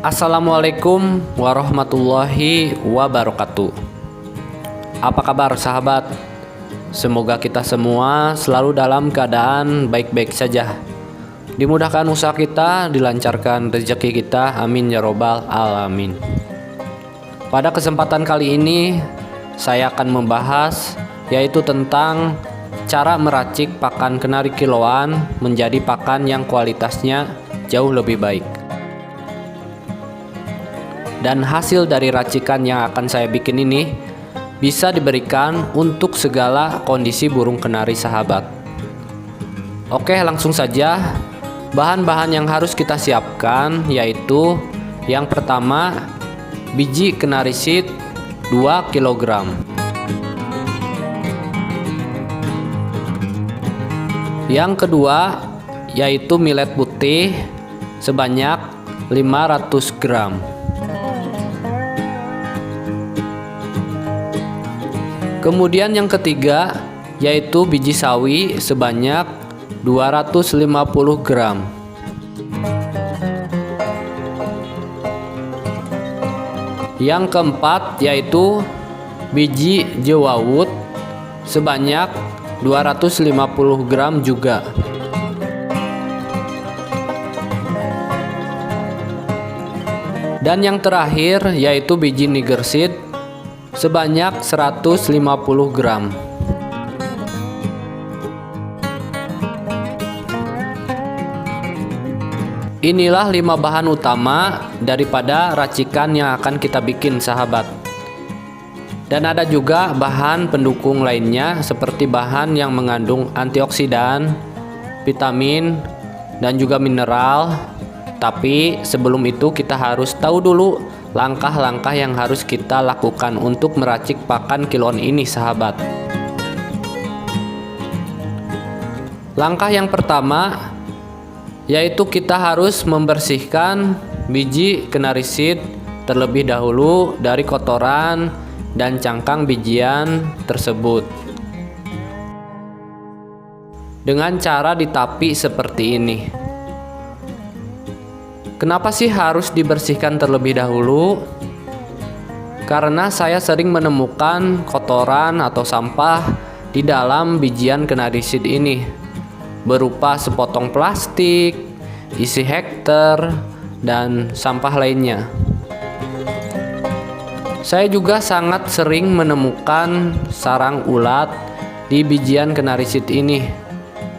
Assalamualaikum warahmatullahi wabarakatuh. Apa kabar sahabat? Semoga kita semua selalu dalam keadaan baik-baik saja. Dimudahkan usaha kita, dilancarkan rezeki kita, amin ya robbal alamin. Pada kesempatan kali ini saya akan membahas yaitu tentang cara meracik pakan kenari kiloan menjadi pakan yang kualitasnya jauh lebih baik. Dan hasil dari racikan yang akan saya bikin ini bisa diberikan untuk segala kondisi burung kenari sahabat. Oke, langsung saja. Bahan-bahan yang harus kita siapkan yaitu yang pertama, biji kenari seed 2 kg. Yang kedua yaitu millet putih sebanyak 500 gram. Kemudian yang ketiga yaitu biji sawi sebanyak 250 gram. Yang keempat yaitu biji jewawut sebanyak 250 gram juga. Dan yang terakhir yaitu biji niger seed sebanyak 150 gram. Inilah 5 bahan utama daripada racikan yang akan kita bikin sahabat. Dan ada juga bahan pendukung lainnya seperti bahan yang mengandung antioksidan, vitamin, dan juga mineral. Tapi sebelum itu kita harus tahu dulu langkah-langkah yang harus kita lakukan untuk meracik pakan kiloan ini sahabat. Langkah yang pertama yaitu kita harus membersihkan biji kenari seed terlebih dahulu dari kotoran dan cangkang bijian tersebut dengan cara ditapi seperti ini. Kenapa sih harus dibersihkan terlebih dahulu? Karena saya sering menemukan kotoran atau sampah di dalam bijian kenari seed ini, berupa sepotong plastik, isi hektar, dan sampah lainnya. Saya juga sangat sering menemukan sarang ulat di bijian kenari seed ini,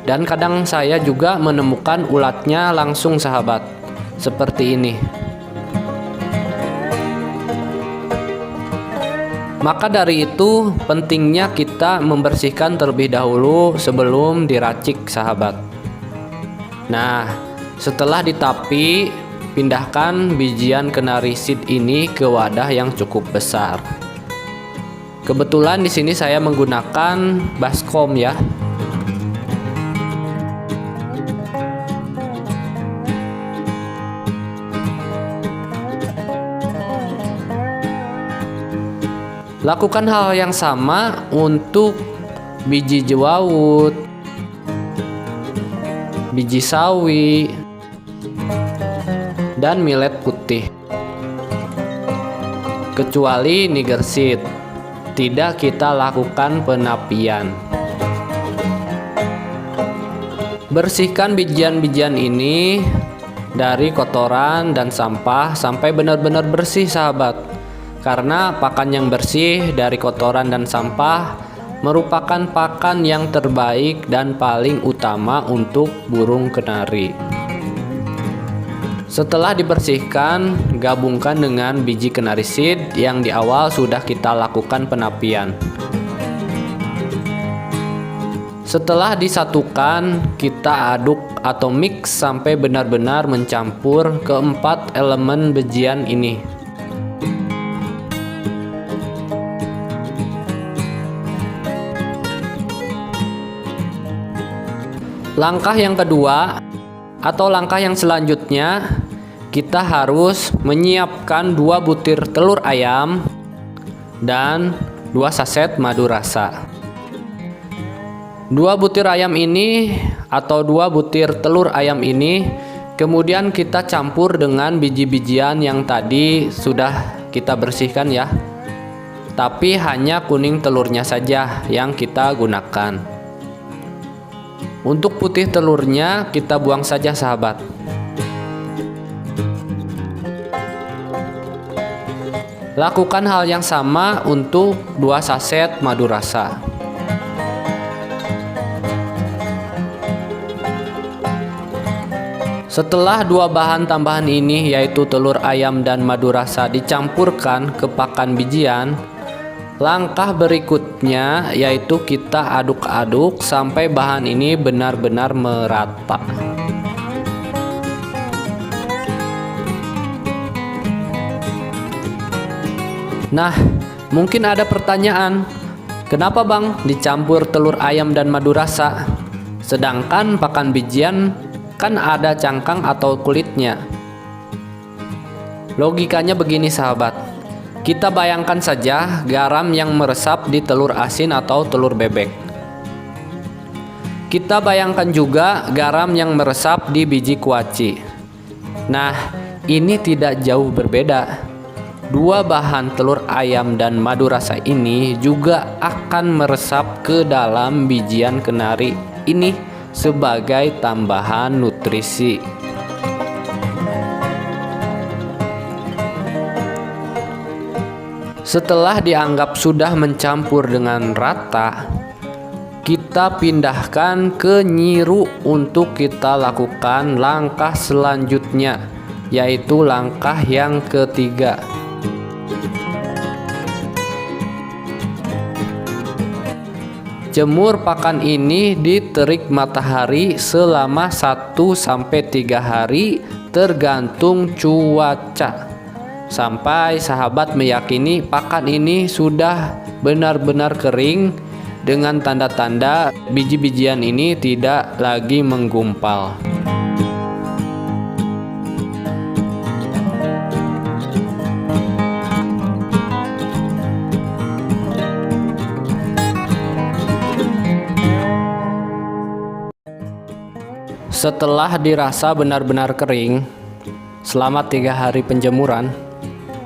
dan kadang saya juga menemukan ulatnya langsung sahabat. Seperti ini. Maka dari itu pentingnya kita membersihkan terlebih dahulu sebelum diracik sahabat. Nah, setelah ditapi, pindahkan bijian kenari seed ini ke wadah yang cukup besar. Kebetulan di sini saya menggunakan baskom ya. Lakukan hal yang sama untuk biji jewawut, biji sawi, dan millet putih. Kecuali niger seed, tidak kita lakukan penapian. Bersihkan bijian-bijian ini dari kotoran dan sampah sampai benar-benar bersih sahabat. Karena pakan yang bersih dari kotoran dan sampah merupakan pakan yang terbaik dan paling utama untuk burung kenari. Setelah dibersihkan, gabungkan dengan biji kenari seed yang di awal sudah kita lakukan penapian. Setelah disatukan, kita aduk atau mix sampai benar-benar mencampur keempat elemen bijian ini. Langkah yang kedua atau langkah yang selanjutnya, kita harus menyiapkan 2 butir telur ayam dan 2 saset madu rasa. 2 butir ayam ini atau 2 butir telur ayam ini Kemudian kita campur dengan biji-bijian yang tadi sudah kita bersihkan ya. Tapi hanya kuning telurnya saja yang kita gunakan. Untuk putih telurnya kita buang saja sahabat. Lakukan hal yang sama untuk 2 saset madu rasa. Setelah 2 bahan tambahan ini yaitu telur ayam dan madu rasa dicampurkan ke pakan bijian, langkah berikutnya yaitu kita aduk-aduk sampai bahan ini benar-benar merata. Nah, mungkin ada pertanyaan, kenapa Bang dicampur telur ayam dan madu rasa? Sedangkan pakan bijian kan ada cangkang atau kulitnya. Logikanya begini sahabat. Kita bayangkan saja garam yang meresap di telur asin atau telur bebek. Kita bayangkan juga garam yang meresap di biji kuaci. Nah, ini tidak jauh berbeda. 2 bahan telur ayam dan madu rasa ini juga akan meresap ke dalam bijian kenari ini sebagai tambahan nutrisi. Setelah dianggap sudah mencampur dengan rata, kita pindahkan ke nyiru untuk kita lakukan langkah selanjutnya, yaitu langkah yang ketiga. Jemur pakan ini di terik matahari selama 1-3 hari tergantung cuaca, sampai sahabat meyakini pakan ini sudah benar-benar kering dengan tanda-tanda biji-bijian ini tidak lagi menggumpal. Setelah dirasa benar-benar kering selama 3 hari penjemuran,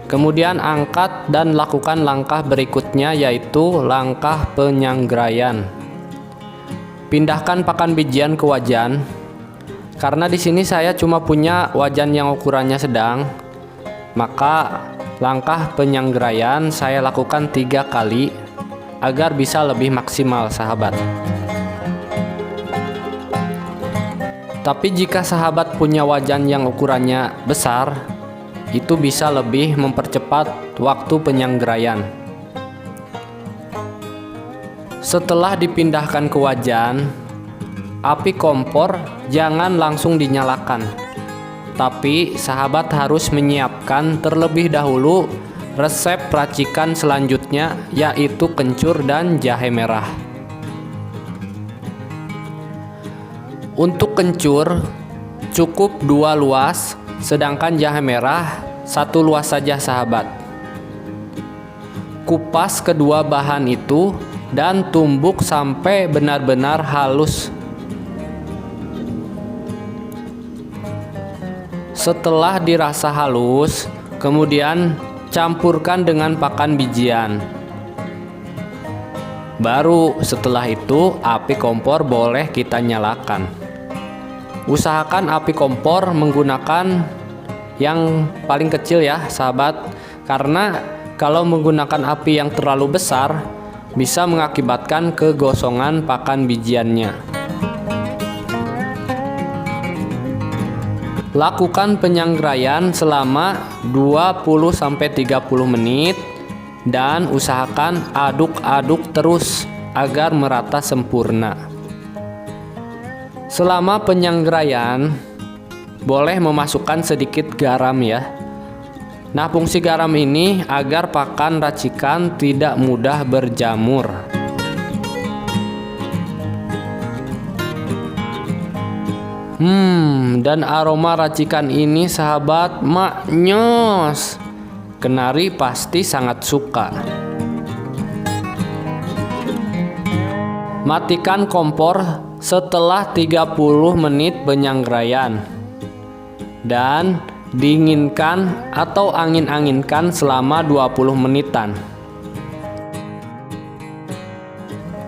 kemudian angkat dan lakukan langkah berikutnya yaitu langkah penyanggraian. Pindahkan pakan bijian ke wajan. Karena di sini saya cuma punya wajan yang ukurannya sedang, maka langkah penyanggraian saya lakukan 3 kali agar bisa lebih maksimal sahabat. Tapi jika sahabat punya wajan yang ukurannya besar, itu bisa lebih mempercepat waktu penyanggraian. Setelah dipindahkan ke wajan, api kompor jangan langsung dinyalakan. Tapi sahabat harus menyiapkan terlebih dahulu resep racikan selanjutnya, yaitu kencur dan jahe merah. Untuk kencur cukup 2 luas, sedangkan jahe merah 1 luas saja sahabat. Kupas kedua bahan itu dan tumbuk sampai benar-benar halus. Setelah dirasa halus, kemudian campurkan dengan pakan bijian. Baru setelah itu api kompor boleh kita nyalakan. Usahakan api kompor menggunakan yang paling kecil ya sahabat, karena kalau menggunakan api yang terlalu besar bisa mengakibatkan kegosongan pakan bijiannya. Lakukan penyanggraian selama 20-30 menit dan usahakan aduk-aduk terus agar merata sempurna. Selama penyanggraian boleh memasukkan sedikit garam ya. Nah, fungsi garam ini agar pakan racikan tidak mudah berjamur. Dan aroma racikan ini sahabat maknyos. Kenari pasti sangat suka. Matikan kompor setelah 30 menit penyanggraian. dan dinginkan atau angin-anginkan selama 20 menitan.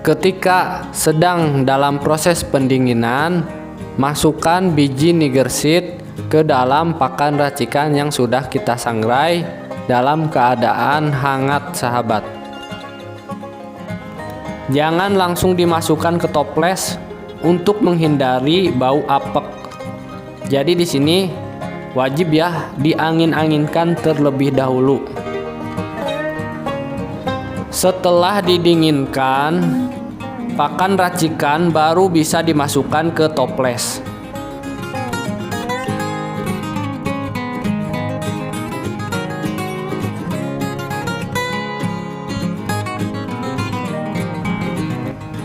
Ketika sedang dalam proses pendinginan, masukkan biji Niger seed ke dalam pakan racikan yang sudah kita sangrai dalam keadaan hangat, sahabat. Jangan langsung dimasukkan ke toples untuk menghindari bau apek. Jadi di sini wajib ya diangin-anginkan terlebih dahulu. Setelah didinginkan, pakan racikan baru bisa dimasukkan ke toples.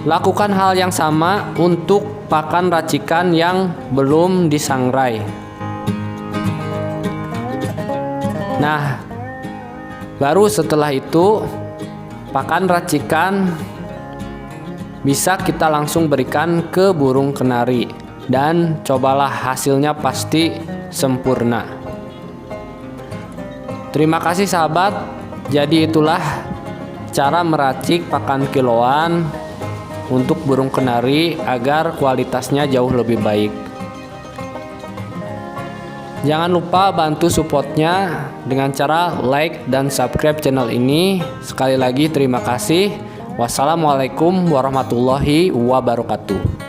Lakukan hal yang sama untuk pakan racikan yang belum disangrai. Nah, baru setelah itu pakan racikan bisa kita langsung berikan ke burung kenari dan cobalah, hasilnya pasti sempurna. Terima kasih sahabat. Jadi itulah cara meracik pakan kiloan untuk burung kenari agar kualitasnya jauh lebih baik. Jangan lupa bantu supportnya dengan cara like dan subscribe channel ini. Sekali lagi terima kasih. Wassalamualaikum warahmatullahi wabarakatuh.